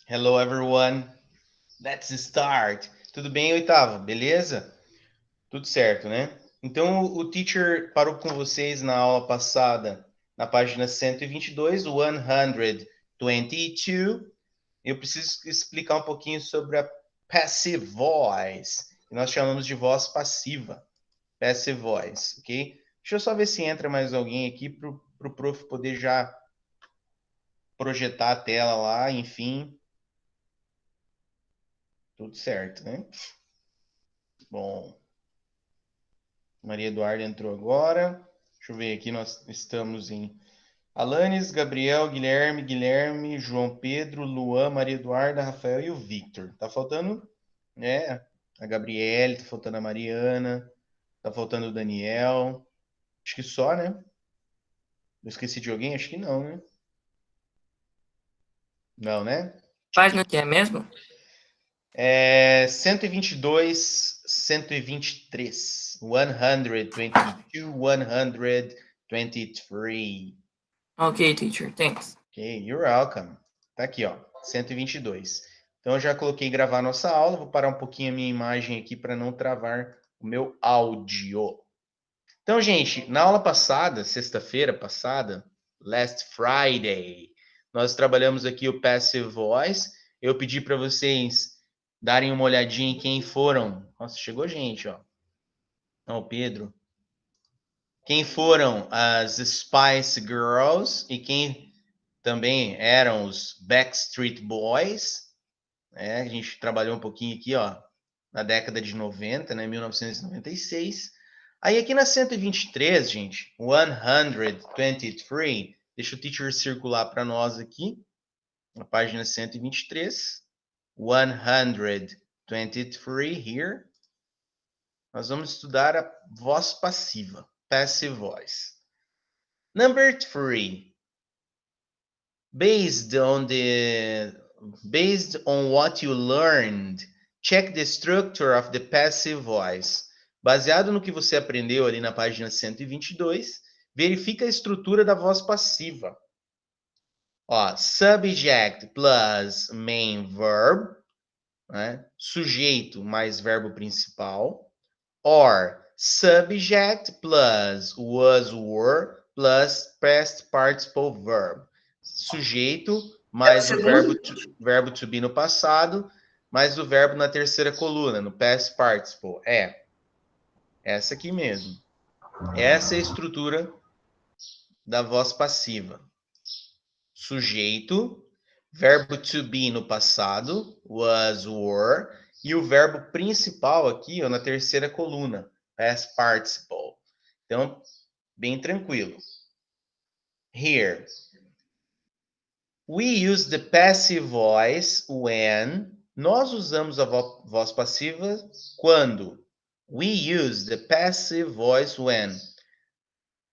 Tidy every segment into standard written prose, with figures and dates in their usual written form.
Hello, everyone. Let's start. Tudo bem, oitavo? Beleza? Tudo certo, né? Então, o teacher parou com vocês na aula passada, na página 122, 122. Eu preciso explicar um pouquinho sobre a passive voice, que nós chamamos de voz passiva. Passive voice, ok? Deixa eu só ver se entra mais alguém aqui para o prof poder já projetar a tela lá, enfim. Tudo certo, né? Bom. Maria Eduarda entrou agora. Deixa eu ver aqui, nós estamos em Alanes, Gabriel, Guilherme, João Pedro, Luan, Maria Eduarda, Rafael e o Victor. Tá faltando, né? A Gabriele, tá faltando a Mariana, tá faltando o Daniel. Acho que só, né? Eu esqueci de alguém? Acho que não, né? Não, né? Página que é mesmo? É 122, 123. 122, 123. Ok, teacher, thanks. Ok, you're welcome. Tá aqui, ó, 122. Então, eu já coloquei gravar nossa aula. Vou parar um pouquinho a minha imagem aqui para não travar o meu áudio. Então, gente, na aula passada, sexta-feira passada, last Friday, nós trabalhamos aqui o Passive Voice. Eu pedi para vocês darem uma olhadinha em quem foram. Nossa, chegou gente, ó. Não, o Pedro. Quem foram as Spice Girls e quem também eram os Backstreet Boys, né? A gente trabalhou um pouquinho aqui, ó, na década de 90, né, 1996. Aí aqui na 123, gente, 123, deixa o teacher circular para nós aqui, na página 123, 123 here. Nós vamos estudar a voz passiva, passive voice. Number 3. Based on what you learned, check the structure of the passive voice. Baseado no que você aprendeu ali na página 122, verifica a estrutura da voz passiva. Ó, subject plus main verb, né? Sujeito mais verbo principal, or subject plus was, were plus past participle verb. Sujeito mais o verbo to be no passado, mais o verbo na terceira coluna, no past participle. É, essa aqui mesmo. Essa é a estrutura da voz passiva. Sujeito, verbo to be no passado, was, were, e o verbo principal aqui, ó, na terceira coluna, past participle. Então, bem tranquilo. Here, we use the passive voice when. Nós usamos a voz passiva quando. We use the passive voice when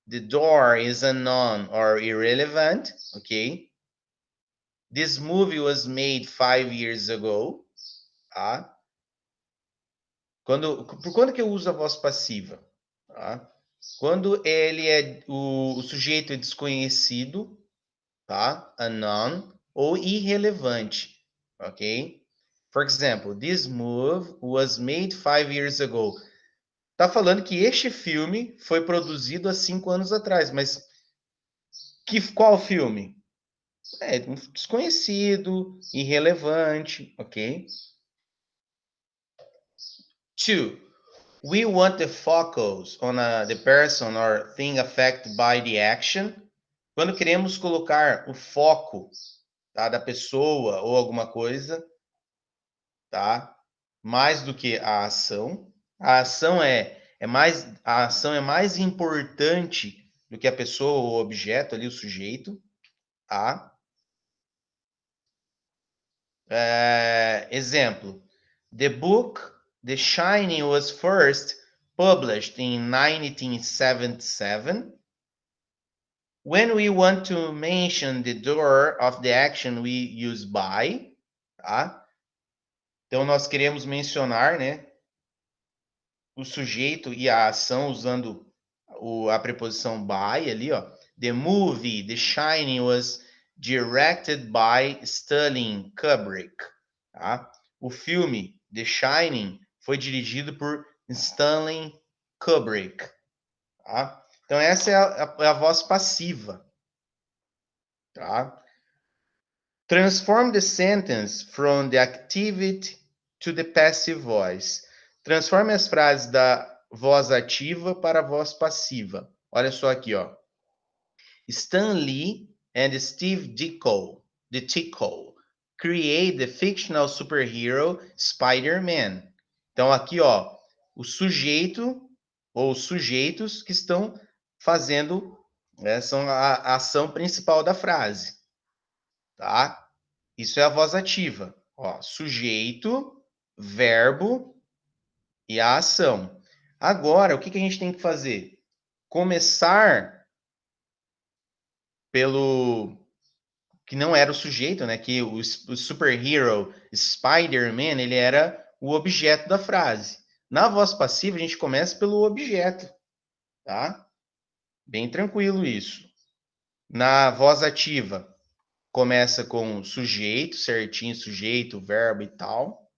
the door is unknown or irrelevant, okay? This movie was made 5 years ago, tá? Por quando que eu uso a voz passiva? Tá? Quando o sujeito é desconhecido, tá? Unknown ou irrelevante, ok? For example, this movie was made 5 years ago. Tá falando que este filme foi produzido há 5 anos atrás, mas qual filme? É desconhecido, irrelevante, ok? 2. We want the focus on the person or thing affected by the action. Quando queremos colocar o foco, tá, da pessoa ou alguma coisa, tá? Mais do que a ação. A ação é mais importante do que a pessoa ou o objeto ali, o sujeito, tá? Exemplo. The book The Shining was first published in 1977. When we want to mention the door of the action, we use by, tá? Então, nós queremos mencionar, né, o sujeito e a ação usando a preposição by ali, ó. The movie, The Shining was directed by Stanley Kubrick. Tá? O filme The Shining foi dirigido por Stanley Kubrick. Tá? Então, essa é a voz passiva. Tá? Transform the sentence from the activity to the passive voice. Transforme as frases da voz ativa para a voz passiva. Olha só aqui, ó. Stan Lee and Steve Ditko create the fictional superhero Spider-Man. Então aqui, ó, o sujeito ou os sujeitos que estão fazendo, são a ação principal da frase, tá? Isso é a voz ativa, ó, sujeito, verbo e a ação. Agora, o que a gente tem que fazer? Começar pelo que não era o sujeito, né? Que o superhero Spider-Man, ele era o objeto da frase. Na voz passiva, a gente começa pelo objeto, tá? Bem tranquilo isso. Na voz ativa, começa com sujeito, certinho, sujeito, verbo e tal.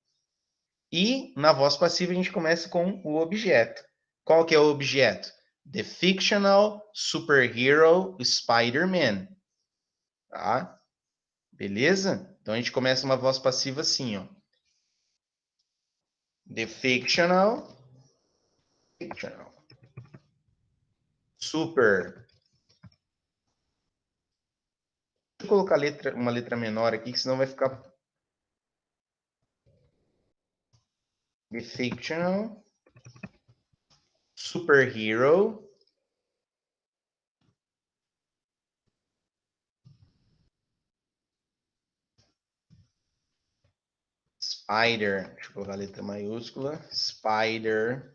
E na voz passiva, a gente começa com o objeto. Qual que é o objeto? The fictional superhero Spider-Man. Tá? Beleza? Então a gente começa uma voz passiva assim, ó. The fictional super. Deixa eu colocar uma letra menor aqui, que senão vai ficar. The fictional superhero Spider. Deixa eu colocar a letra maiúscula. Spider-Man.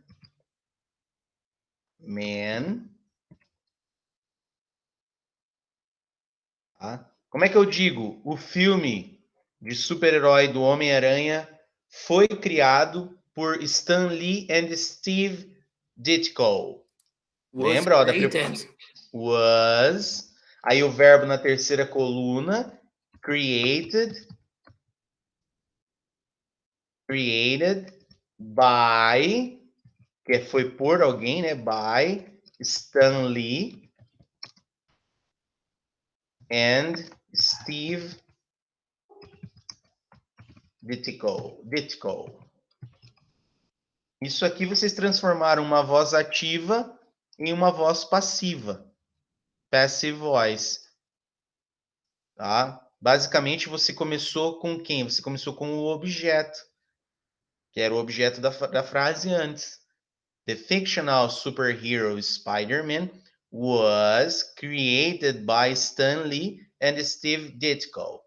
Tá? Como é que eu digo? O filme de super-herói do Homem-Aranha foi criado por Stan Lee and Steve Ditko. Was Lembra? Ó, created. Was. Aí o verbo na terceira coluna. Created by, que foi por alguém, né? By Stan Lee and Steve Ditko. Isso aqui vocês transformaram uma voz ativa em uma voz passiva. Passive voice. Tá? Basicamente, você começou com quem? Você começou com o objeto, que era o objeto da frase antes. The fictional superhero Spider-Man was created by Stan Lee and Steve Ditko.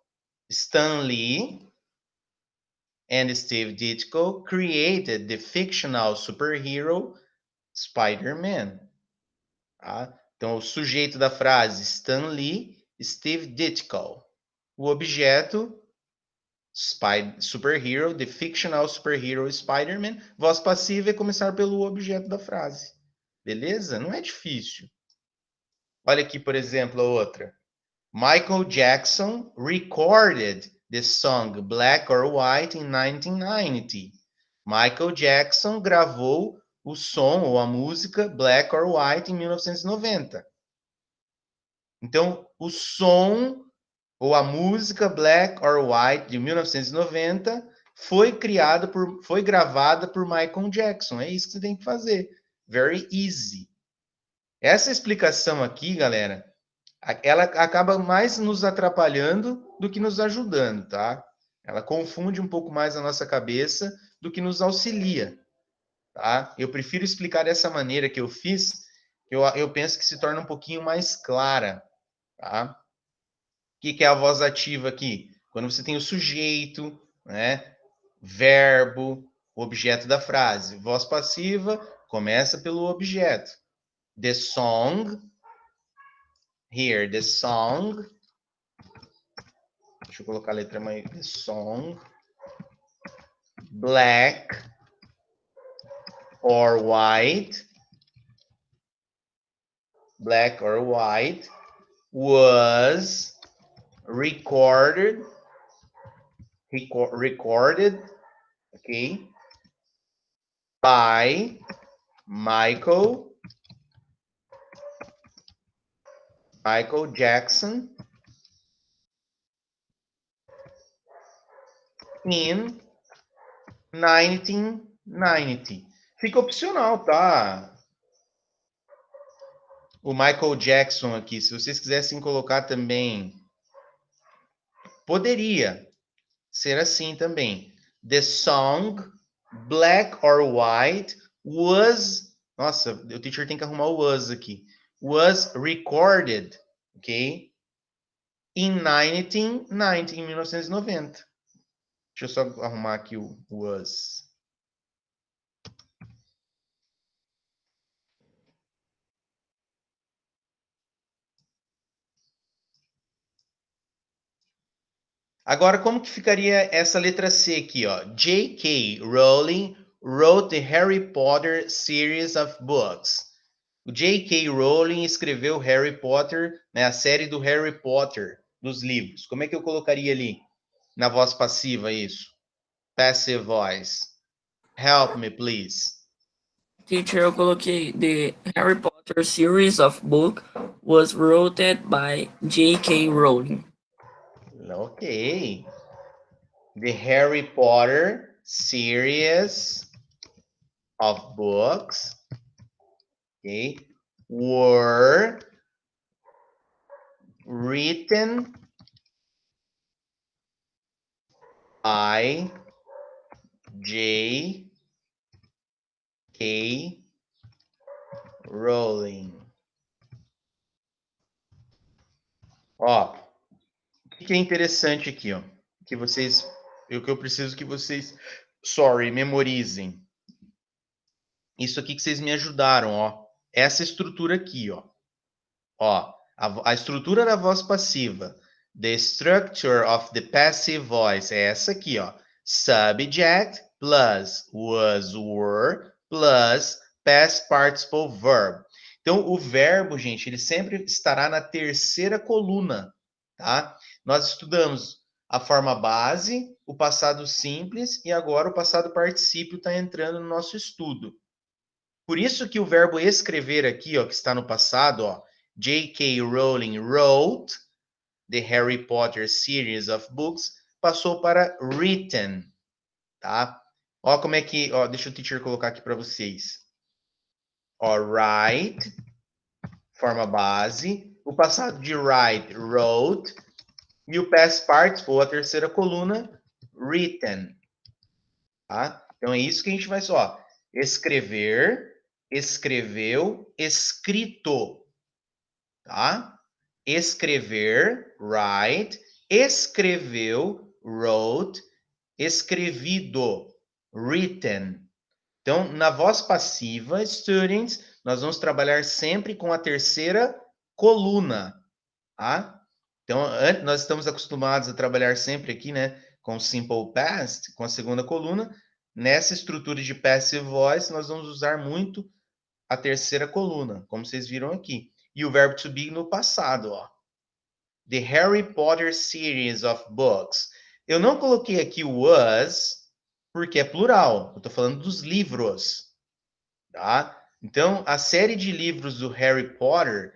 Stan Lee and Steve Ditko created the fictional superhero Spider-Man. Tá? Então, o sujeito da frase, Stan Lee, Steve Ditko. O objeto, superhero, the fictional superhero Spider-Man. Voz passiva é começar pelo objeto da frase. Beleza? Não é difícil. Olha aqui, por exemplo, a outra. Michael Jackson recorded the song Black or White in 1990. Michael Jackson gravou o som ou a música Black or White em 1990. Então, o som ou a música Black or White de 1990 foi gravada por Michael Jackson. É isso que você tem que fazer. Very easy. Essa explicação aqui, galera, ela acaba mais nos atrapalhando do que nos ajudando, tá? Ela confunde um pouco mais a nossa cabeça do que nos auxilia, tá? Eu prefiro explicar dessa maneira que eu fiz, eu penso que se torna um pouquinho mais clara, tá? O que é a voz ativa aqui? Quando você tem o sujeito, né? Verbo, objeto da frase. Voz passiva começa pelo objeto. The song. Here, the song. Deixa eu colocar a letra mais. The song. Black or white. Black or white was recorded, okay, by Michael Jackson in 1990. Fica opcional, tá? O Michael Jackson aqui, se vocês quisessem colocar também, poderia ser assim também. The song Black or White was... Nossa, o teacher tem que arrumar o was aqui. Was recorded, ok? In 1990, em 1990. Deixa eu só arrumar aqui o was. Agora, como que ficaria essa letra C aqui, ó? J.K. Rowling wrote the Harry Potter series of books. O J.K. Rowling escreveu Harry Potter, né, a série do Harry Potter, dos livros. Como é que eu colocaria ali? Na voz passiva, isso. Passive voice. Help me, please. Teacher, eu coloquei The Harry Potter series of book was written by J.K. Rowling. Ok. The Harry Potter series of books, okay, were written by J.K. Rowling. Ó, o que é interessante aqui, ó, que vocês, o que eu preciso que vocês, memorizem. Isso aqui que vocês me ajudaram, ó. Essa estrutura aqui, ó. Ó, a estrutura da voz passiva. The structure of the passive voice é essa aqui, ó. Subject plus was, were plus past participle verb. Então, o verbo, gente, ele sempre estará na terceira coluna, tá? Nós estudamos a forma base, o passado simples e agora o passado particípio está entrando no nosso estudo. Por isso que o verbo escrever aqui, ó, que está no passado, ó, J.K. Rowling wrote the Harry Potter series of books, passou para written, tá? Ó como é que, ó, deixa o teacher colocar aqui para vocês. Ó, write, forma base, o passado de write, wrote, e o past participle, a terceira coluna, written, tá? Então é isso que a gente vai só, escrever, escreveu, escrito, tá? Escrever, write, escreveu, wrote, escrevido, written. Então, na voz passiva, students, nós vamos trabalhar sempre com a terceira coluna, tá? Então, nós estamos acostumados a trabalhar sempre aqui, né, com simple past, com a segunda coluna. Nessa estrutura de passive voice, nós vamos usar muito a terceira coluna, como vocês viram aqui. E o verbo to be no passado, ó. The Harry Potter series of books. Eu não coloquei aqui was, porque é plural. Eu estou falando dos livros, tá? Então, a série de livros do Harry Potter,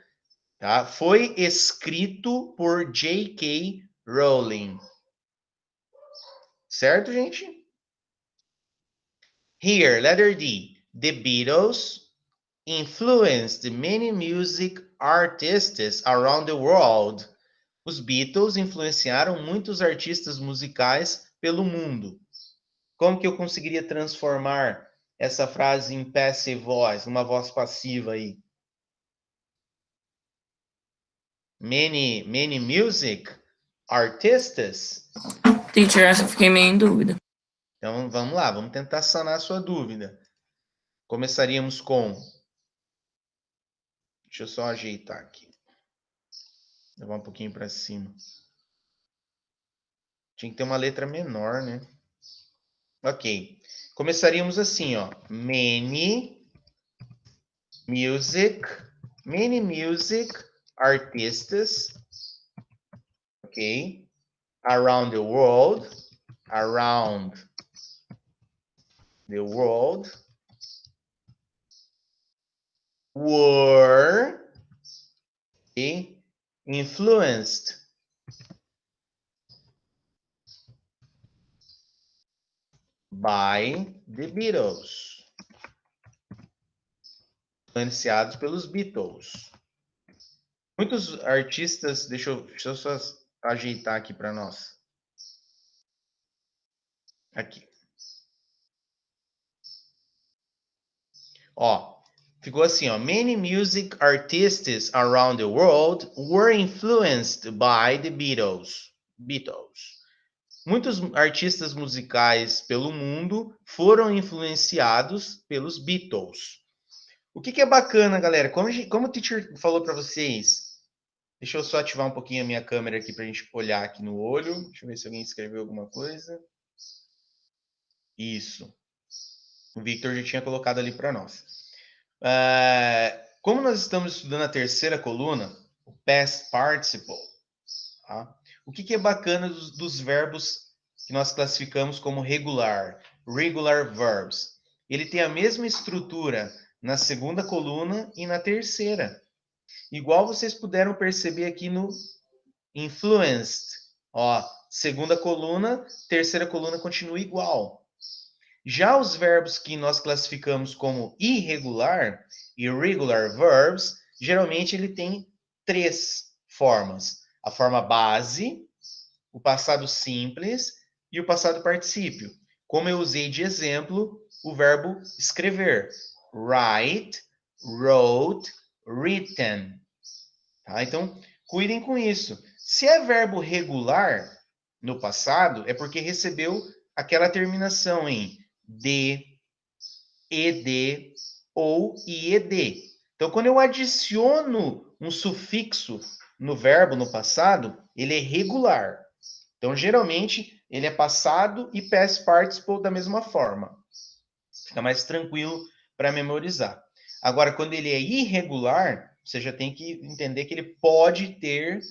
tá, foi escrito por J.K. Rowling. Certo, gente? Here, letter D. The Beatles influenced many music artists around the world. Os Beatles influenciaram muitos artistas musicais pelo mundo. Como que eu conseguiria transformar essa frase em passive voice, uma voz passiva aí? Many music artists? Teacher, essa eu fiquei meio em dúvida. Então, vamos lá, vamos tentar sanar a sua dúvida. Começaríamos com... Deixa eu só ajeitar aqui. Levar um pouquinho para cima. Tinha que ter uma letra menor, né? Ok. Começaríamos assim, ó. Many music artists, ok? ok? Around the world. Around the world. Were, okay, influenced by the Beatles. Influenciados pelos Beatles. Muitos artistas, deixa eu só ajeitar aqui para nós. Aqui. Ó, ficou assim, ó. Many music artists around the world were influenced by the Beatles. Beatles. Muitos artistas musicais pelo mundo foram influenciados pelos Beatles. O que é bacana, galera? Como o teacher falou para vocês, deixa eu só ativar um pouquinho a minha câmera aqui para a gente olhar aqui no olho. Deixa eu ver se alguém escreveu alguma coisa. Isso. O Victor já tinha colocado ali para nós. Como nós estamos estudando a terceira coluna, o past participle, tá? O que é bacana dos verbos que nós classificamos como regular verbs? Ele tem a mesma estrutura na segunda coluna e na terceira. Igual vocês puderam perceber aqui no influenced. Ó, segunda coluna, terceira coluna continua igual. Já os verbos que nós classificamos como irregular verbs, geralmente ele tem 3 formas. A forma base, o passado simples e o passado particípio. Como eu usei de exemplo, o verbo escrever. Write, wrote, written. Tá? Então, cuidem com isso. Se é verbo regular no passado, é porque recebeu aquela terminação em D, ED ou IED. Então, quando eu adiciono um sufixo no verbo no passado, ele é regular. Então, geralmente, ele é passado e past participle da mesma forma. Fica mais tranquilo para memorizar. Agora, quando ele é irregular, você já tem que entender que ele pode ter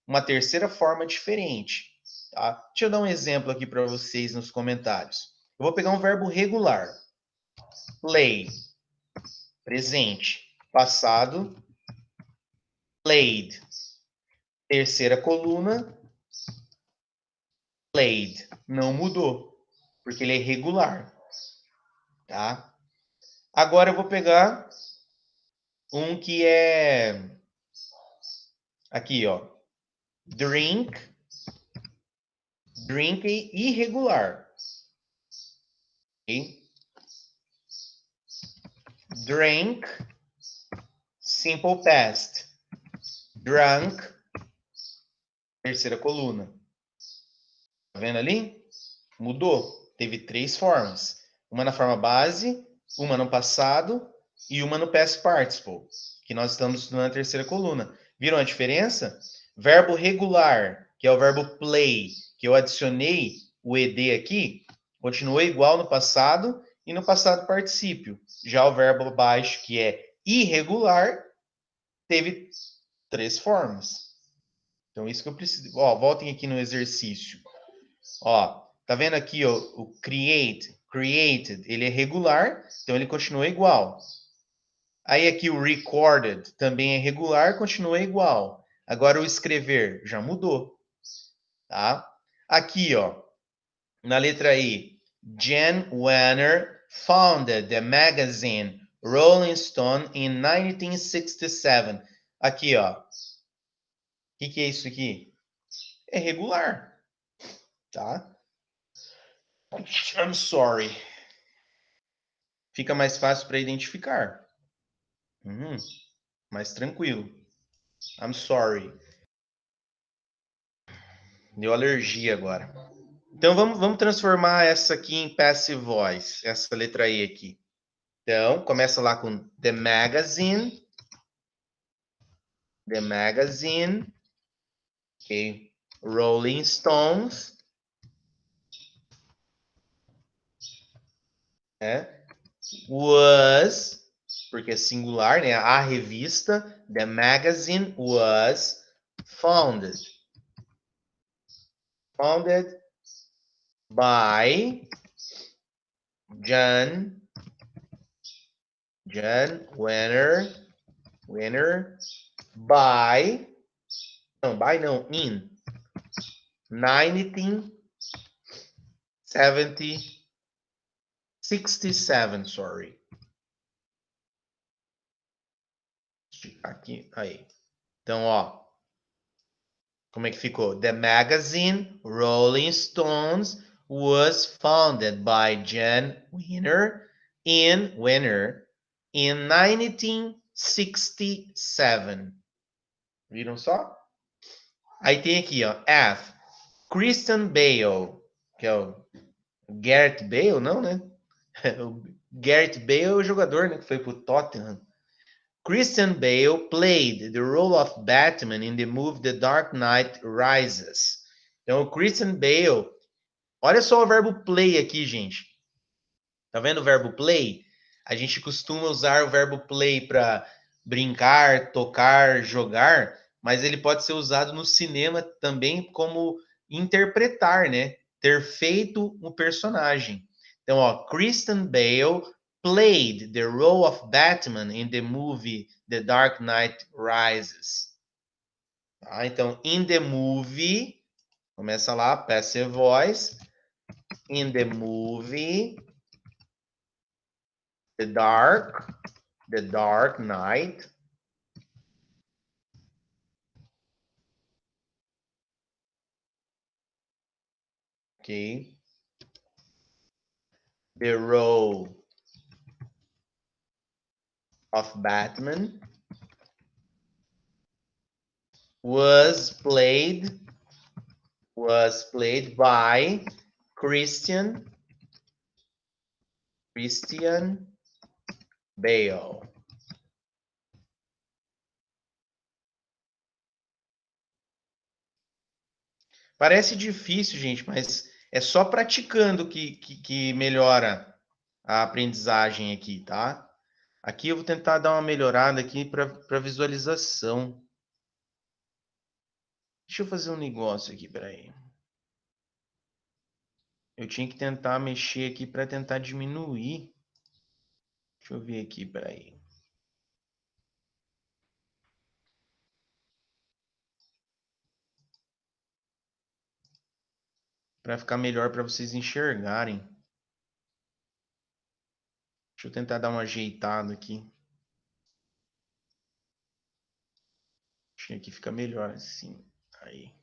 uma terceira forma diferente. Tá? Deixa eu dar um exemplo aqui para vocês nos comentários. Eu vou pegar um verbo regular. Play, presente. Passado, played. Terceira coluna, played. Não mudou, porque ele é regular. Tá? Agora eu vou pegar um que é aqui, ó. Drink. Drink é irregular. Okay? Drank, simple past. Drunk, terceira coluna. Tá vendo ali? Mudou. Teve 3 formas. Uma na forma base, uma no passado e uma no past participle, que nós estamos estudando na terceira coluna. Viram a diferença? Verbo regular, que é o verbo play, que eu adicionei o ED aqui, continua igual no passado e no passado particípio. Já o verbo abaixo, que é irregular, teve 3 formas. Então, isso que eu preciso. Ó, voltem aqui no exercício. Ó, tá vendo aqui, ó, o created, ele é regular, então ele continua igual. Aí aqui o recorded também é regular, continua igual. Agora o escrever já mudou, tá? Aqui, ó, na letra I, Jan Wenner founded the magazine Rolling Stone in 1967. Aqui, ó. O que é isso aqui? É regular, tá? I'm sorry. Fica mais fácil para identificar. Mais tranquilo. I'm sorry. Deu alergia agora. Então, vamos transformar essa aqui em passive voice. Essa letra E aqui. Então, começa lá com the magazine. The magazine. Ok. Rolling Stones. Was, porque é singular, né? A revista, the magazine was founded. Founded by John Winner by não, in 1967, sorry. Aqui, aí. Então, ó, como é que ficou? The magazine Rolling Stones was founded by John Winner in 1967. Viram só? Aí tem aqui, ó, F. Christian Bale, que é o Gareth Bale, não, né? O Gareth Bale é o jogador, né, que foi pro Tottenham. Christian Bale played the role of Batman in the movie The Dark Knight Rises. Então, o Christian Bale, olha só o verbo play aqui, gente. Tá vendo o verbo play? A gente costuma usar o verbo play para brincar, tocar, jogar, mas ele pode ser usado no cinema também como interpretar, né? Ter feito um personagem. Então, ó, Christian Bale played the role of Batman in the movie The Dark Knight Rises. Tá? Então, in the movie, começa lá, passive voice. In the movie The Dark Knight okay. The role of Batman was played by Christian Bale. Parece difícil, gente, mas é só praticando que melhora a aprendizagem aqui, tá? Aqui eu vou tentar dar uma melhorada aqui para visualização. Deixa eu fazer um negócio aqui, peraí. Eu tinha que tentar mexer aqui para tentar diminuir. Deixa eu ver aqui, peraí. Para ficar melhor para vocês enxergarem. Deixa eu tentar dar uma ajeitada aqui. Acho que fica melhor assim. Aí.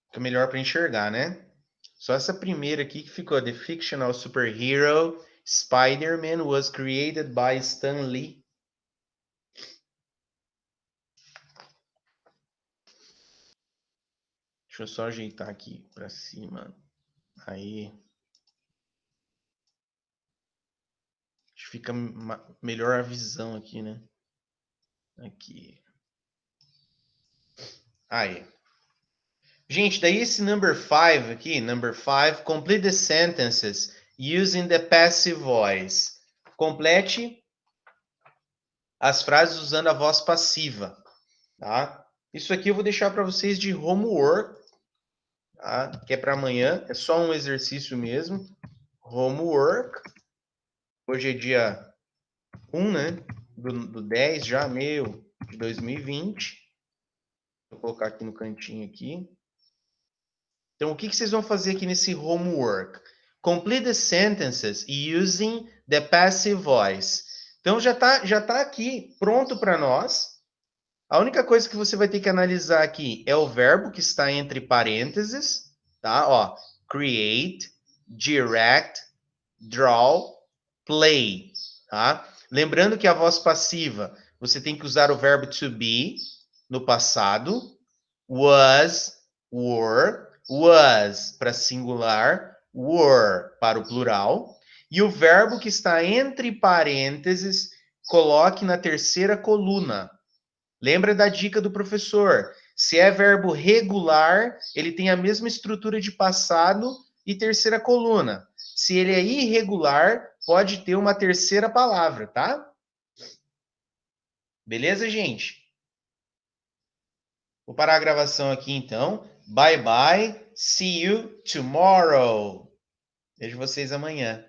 Fica melhor para enxergar, né? Só essa primeira aqui que ficou. The fictional superhero Spider-Man was created by Stan Lee. Deixa eu só ajeitar aqui para cima. Aí. Acho que fica melhor a visão aqui, né? Aqui. Aí. Gente, daí esse number 5 aqui, number 5, complete the sentences using the passive voice. Complete as frases usando a voz passiva, tá? Isso aqui eu vou deixar para vocês de homework, tá? Que é para amanhã, é só um exercício mesmo. Homework. Hoje é dia 1, né? Do 10 já, meio de 2020. Vou colocar aqui no cantinho aqui. Então, o que vocês vão fazer aqui nesse homework? Complete the sentences using the passive voice. Então, já tá aqui pronto para nós. A única coisa que você vai ter que analisar aqui é o verbo que está entre parênteses, tá? Ó, create, direct, draw, play, tá? Lembrando que a voz passiva, você tem que usar o verbo to be no passado, was, were, was para singular, were para o plural, e o verbo que está entre parênteses, coloque na terceira coluna. Lembra da dica do professor? Se é verbo regular, ele tem a mesma estrutura de passado e terceira coluna. Se ele é irregular, pode ter uma terceira palavra, tá? Beleza, gente? Vou parar a gravação aqui, então. Bye, bye. See you tomorrow. Vejo vocês amanhã.